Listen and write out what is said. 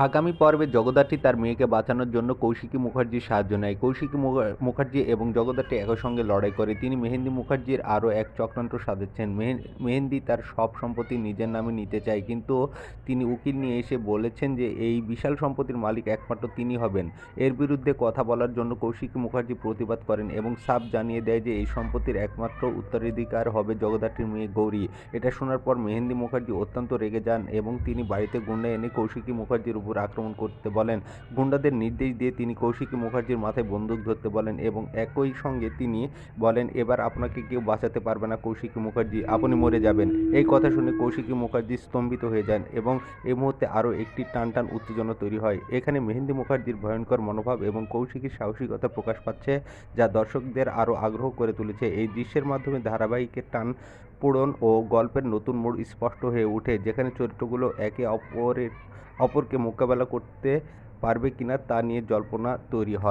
আগামী পর্বে জগদ্ধাত্রী তার মেয়েকে বাঁচানোর জন্য কৌশিকী মুখার্জির সাহায্য নেয়। কৌশিকী মুখার্জি এবং জগদ্ধাত্রী একই সঙ্গে লড়াই করে। তিনি মেহেন্দি মুখার্জির আরও এক চক্রান্ত সাজাচ্ছেন। মেহেন্দি তার সব সম্পত্তি নিজের নামে নিতে চায়, কিন্তু তিনি উকিল নিয়ে এসে বলেছেন যে এই বিশাল সম্পত্তির মালিক একমাত্র তিনি হবেন। এর বিরুদ্ধে কথা বলার জন্য কৌশিকী মুখার্জি প্রতিবাদ করেন এবং সাফ জানিয়ে দেয় যে এই সম্পত্তির একমাত্র উত্তরাধিকার হবে জগদ্ধাত্রীর মেয়ে গৌরী। এটা শোনার পর মেহেন্দি মুখার্জি অত্যন্ত রেগে যান এবং তিনি বাড়িতে গুন্ডা এনে কৌশিকী মুখার্জির উপর আক্রমণ করতে বলেন। গুন্ডাদের নির্দেশ দিয়ে তিনি কৌশিকী মুখার্জির মাথায় বন্দুক ধরতে বলেন এবং একই সঙ্গে তিনি বলেন, এবার আপনাকে কেউ বাঁচাতে পারবে না কৌশিকী মুখার্জি, আপনি মরে যাবেন। এই কথা শুনে কৌশিকী মুখার্জি স্তম্ভিত হয়ে যান এবং এই মুহূর্তে আরও একটি টানটান উত্তেজনা তৈরি হয়। এখানে মেহেন্দি মুখার্জির ভয়ঙ্কর মনোভাব এবং কৌশিকীর সাহসিকতা প্রকাশ পাচ্ছে, যা দর্শকদের আরও আগ্রহ করে তুলেছে। এই দৃশ্যের মাধ্যমে ধারাবাহিকের টান পোড়ন ও গল্পের নতুন মোড় স্পষ্ট হয়ে ওঠে, যেখানে চরিত্রগুলো একে অপরকে মোকাবেলা করতে পারবে কিনা তা নিয়ে জল্পনা তৈরি হয়।